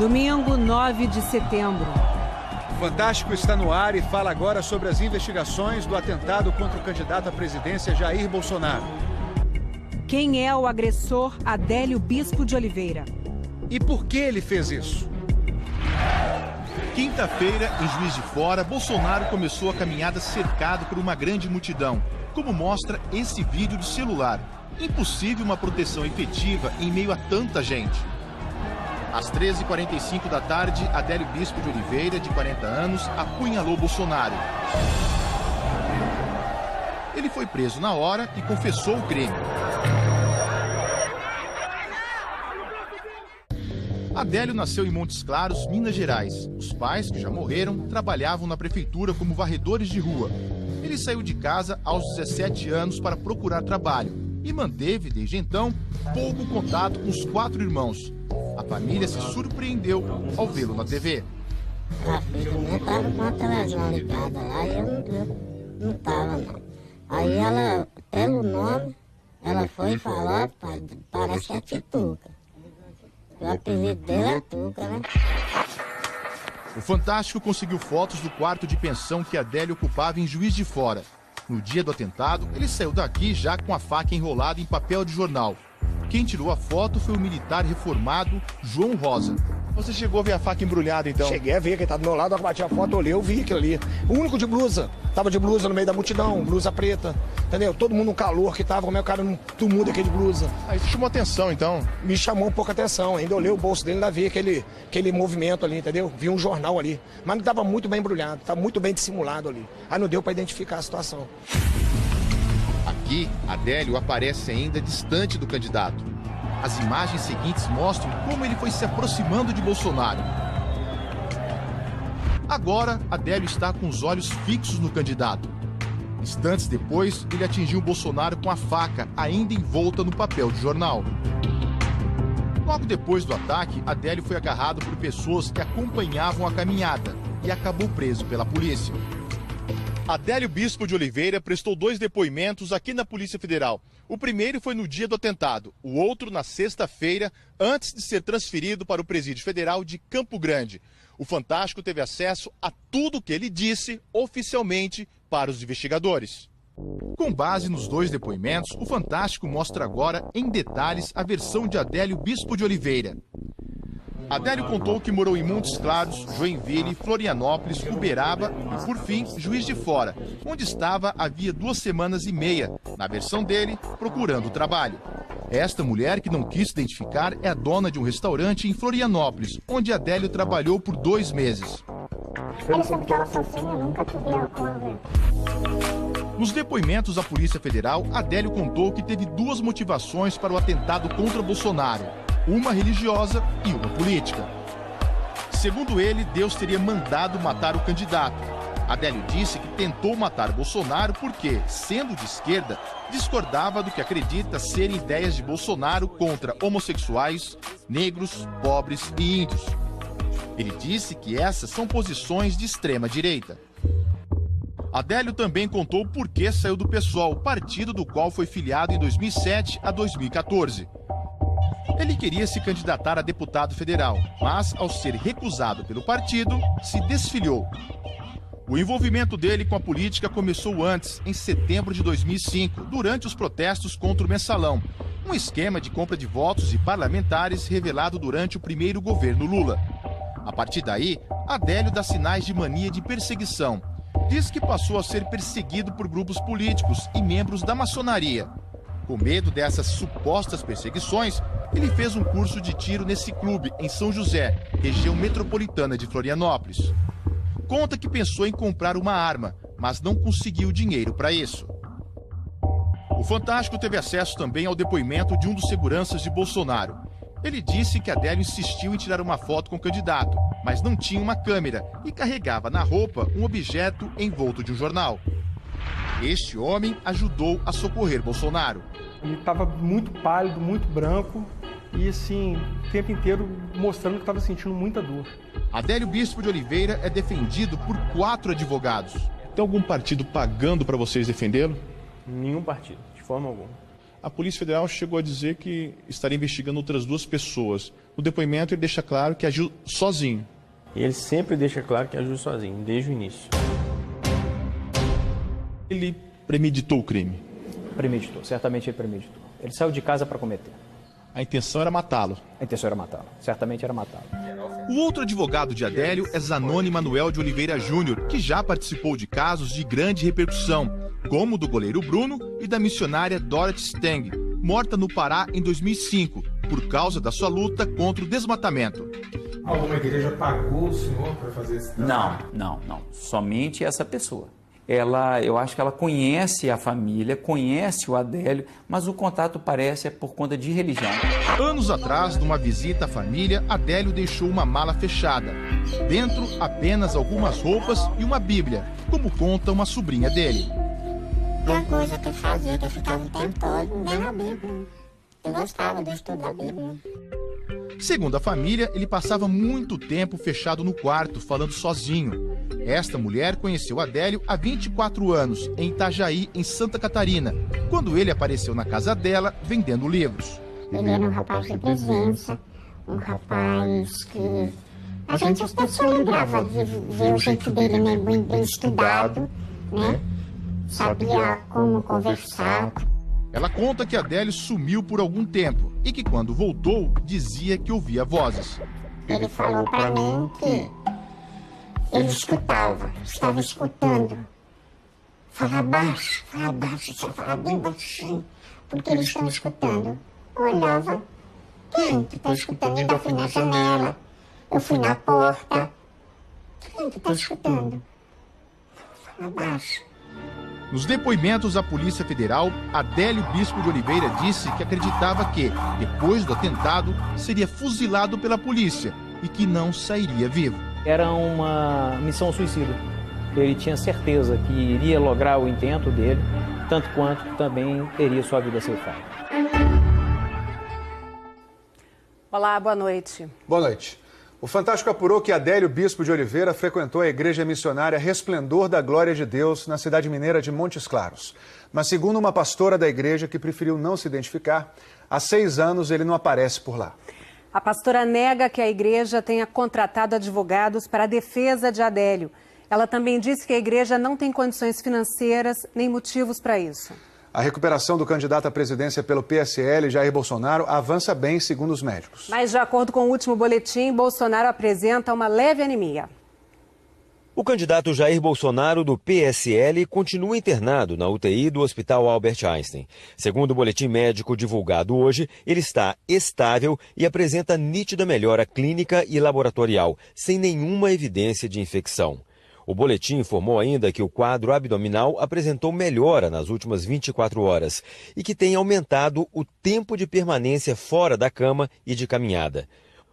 Domingo, 9 de setembro. O Fantástico está no ar e fala agora sobre as investigações do atentado contra o candidato à presidência Jair Bolsonaro. Quem é o agressor Adélio Bispo de Oliveira? E por que ele fez isso? Quinta-feira, em Juiz de Fora, Bolsonaro começou a caminhada cercado por uma grande multidão, como mostra esse vídeo de celular. Impossível uma proteção efetiva em meio a tanta gente. Às 13h45 da tarde, Adélio Bispo de Oliveira, de 40 anos, apunhalou Bolsonaro. Ele foi preso na hora e confessou o crime. Adélio nasceu em Montes Claros, Minas Gerais. Os pais, que já morreram, trabalhavam na prefeitura como varredores de rua. Ele saiu de casa aos 17 anos para procurar trabalho e manteve, desde então, pouco contato com os 4 irmãos. A família se surpreendeu ao vê-lo na TV. A filha minha estava com a televisão ligada lá e eu não estava, não. Aí ela, pelo nome, ela foi falar, pai, parece que é Tituca. O apelido dele é Tuca, né? O Fantástico conseguiu fotos do quarto de pensão que Adélio ocupava em Juiz de Fora. No dia do atentado, ele saiu daqui já com a faca enrolada em papel de jornal. Quem tirou a foto foi o militar reformado João Rosa. Você chegou a ver a faca embrulhada, então? Cheguei a ver, quem tá do meu lado, eu bati a foto, olhei, eu vi aquilo ali. O único de blusa, tava de blusa no meio da multidão, blusa preta, entendeu? Todo mundo no calor que tava, como é o cara não tumulto aqui de blusa. Aí chamou atenção, então? Me chamou um pouco a atenção, ainda olhei o bolso dele, ainda vi aquele movimento ali, entendeu? Vi um jornal ali, mas não tava muito bem embrulhado, tava muito bem dissimulado ali. Aí não deu pra identificar a situação. Aqui, Adélio aparece ainda distante do candidato. As imagens seguintes mostram como ele foi se aproximando de Bolsonaro. Agora, Adélio está com os olhos fixos no candidato. Instantes depois, ele atingiu Bolsonaro com a faca, ainda envolta no papel de jornal. Logo depois do ataque, Adélio foi agarrado por pessoas que acompanhavam a caminhada e acabou preso pela polícia. Adélio Bispo de Oliveira prestou 2 depoimentos aqui na Polícia Federal. O primeiro foi no dia do atentado, o outro na sexta-feira, antes de ser transferido para o Presídio Federal de Campo Grande. O Fantástico teve acesso a tudo o que ele disse oficialmente para os investigadores. Com base nos 2 depoimentos, o Fantástico mostra agora em detalhes a versão de Adélio Bispo de Oliveira. Adélio contou que morou em Montes Claros, Joinville, Florianópolis, Uberaba e, por fim, Juiz de Fora, onde estava havia 2 semanas e meia, na versão dele, procurando trabalho. Esta mulher, que não quis se identificar, é a dona de um restaurante em Florianópolis, onde Adélio trabalhou por 2 meses. Ele sempre estava sozinho, nunca tive álcool. Nos depoimentos à Polícia Federal, Adélio contou que teve 2 motivações para o atentado contra Bolsonaro. Uma religiosa e uma política. Segundo ele, Deus teria mandado matar o candidato. Adélio disse que tentou matar Bolsonaro porque, sendo de esquerda, discordava do que acredita serem ideias de Bolsonaro contra homossexuais, negros, pobres e índios. Ele disse que essas são posições de extrema direita. Adélio também contou por que saiu do PSOL, partido do qual foi filiado em 2007 a 2014. Ele queria se candidatar a deputado federal, mas, ao ser recusado pelo partido, se desfiliou. O envolvimento dele com a política começou antes, em setembro de 2005, durante os protestos contra o mensalão, um esquema de compra de votos e parlamentares revelado durante o primeiro governo Lula. A partir daí, Adélio dá sinais de mania de perseguição. Diz que passou a ser perseguido por grupos políticos e membros da maçonaria. Com medo dessas supostas perseguições, ele fez um curso de tiro nesse clube, em São José, região metropolitana de Florianópolis. Conta que pensou em comprar uma arma, mas não conseguiu dinheiro para isso. O Fantástico teve acesso também ao depoimento de um dos seguranças de Bolsonaro. Ele disse que Adélio insistiu em tirar uma foto com o candidato, mas não tinha uma câmera e carregava na roupa um objeto envolto de um jornal. Este homem ajudou a socorrer Bolsonaro. Ele estava muito pálido, muito branco e, assim, o tempo inteiro mostrando que estava sentindo muita dor. Adélio Bispo de Oliveira é defendido por 4 advogados. Tem algum partido pagando para vocês defendê-lo? Nenhum partido, de forma alguma. A Polícia Federal chegou a dizer que estaria investigando outras 2 pessoas. No depoimento, ele deixa claro que agiu sozinho. Ele sempre deixa claro que agiu sozinho, desde o início. Ele premeditou o crime? Premeditou, certamente ele premeditou. Ele saiu de casa para cometer. A intenção era matá-lo? A intenção era matá-lo, certamente era matá-lo. O outro advogado de Adélio é Zanoni Manuel de Oliveira Júnior, que já participou de casos de grande repercussão, como o do goleiro Bruno e da missionária Dorothy Stang, morta no Pará em 2005, por causa da sua luta contra o desmatamento. Alguma igreja pagou o senhor para fazer esse trabalho? Não. Somente essa pessoa. Eu acho que ela conhece a família, conhece o Adélio, mas o contato parece por conta de religião. Anos atrás, numa visita à família, Adélio deixou uma mala fechada. Dentro, apenas algumas roupas e uma Bíblia, como conta uma sobrinha dele. Uma coisa que eu fazia, que eu ficava o tempo todo lendo a Bíblia. Eu gostava do estudo da Bíblia. Segundo a família, ele passava muito tempo fechado no quarto, falando sozinho. Esta mulher conheceu Adélio há 24 anos, em Itajaí, em Santa Catarina, quando ele apareceu na casa dela vendendo livros. Ele era um rapaz de presença, um rapaz que a gente só lembrava de ver o jeito dele, né, bem estudado, né? Sabia como conversar. Ela conta que Adélio sumiu por algum tempo e que quando voltou, dizia que ouvia vozes. Ele falou para mim que ele escutava, estava escutando. Fala baixo, você fala bem baixinho, porque eles estão escutando. Eu olhava, quem que está escutando? Ainda fui na janela, eu fui na porta. Quem que está escutando? Fala baixo. Nos depoimentos à Polícia Federal, Adélio Bispo de Oliveira disse que acreditava que, depois do atentado, seria fuzilado pela polícia e que não sairia vivo. Era uma missão suicida. Ele tinha certeza que iria lograr o intento dele, tanto quanto também teria sua vida ceifada. Olá, boa noite. Boa noite. O Fantástico apurou que Adélio Bispo de Oliveira frequentou a igreja missionária Resplendor da Glória de Deus, na cidade mineira de Montes Claros. Mas segundo uma pastora da igreja que preferiu não se identificar, há 6 anos ele não aparece por lá. A pastora nega que a igreja tenha contratado advogados para a defesa de Adélio. Ela também disse que a igreja não tem condições financeiras nem motivos para isso. A recuperação do candidato à presidência pelo PSL, Jair Bolsonaro, avança bem, segundo os médicos. Mas, de acordo com o último boletim, Bolsonaro apresenta uma leve anemia. O candidato Jair Bolsonaro, do PSL, continua internado na UTI do Hospital Albert Einstein. Segundo o boletim médico divulgado hoje, ele está estável e apresenta nítida melhora clínica e laboratorial, sem nenhuma evidência de infecção. O boletim informou ainda que o quadro abdominal apresentou melhora nas últimas 24 horas e que tem aumentado o tempo de permanência fora da cama e de caminhada.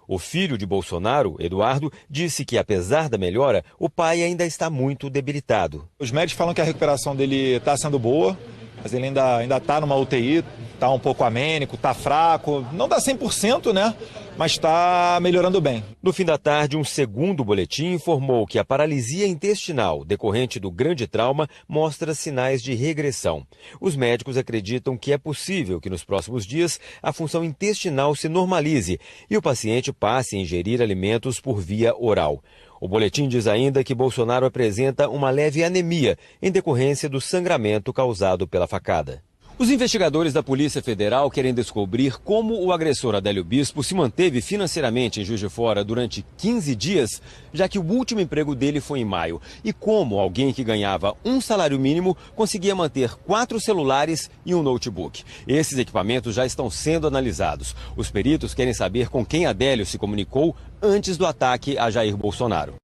O filho de Bolsonaro, Eduardo, disse que, apesar da melhora, o pai ainda está muito debilitado. Os médicos falam que a recuperação dele está sendo boa, mas ele ainda está numa UTI, está um pouco amênico, está fraco, não dá 100%, né? Mas está melhorando bem. No fim da tarde, um segundo boletim informou que a paralisia intestinal decorrente do grande trauma mostra sinais de regressão. Os médicos acreditam que é possível que nos próximos dias a função intestinal se normalize e o paciente passe a ingerir alimentos por via oral. O boletim diz ainda que Bolsonaro apresenta uma leve anemia em decorrência do sangramento causado pela facada. Os investigadores da Polícia Federal querem descobrir como o agressor Adélio Bispo se manteve financeiramente em Juiz de Fora durante 15 dias, já que o último emprego dele foi em maio, e como alguém que ganhava um salário mínimo conseguia manter 4 celulares e um notebook. Esses equipamentos já estão sendo analisados. Os peritos querem saber com quem Adélio se comunicou antes do ataque a Jair Bolsonaro.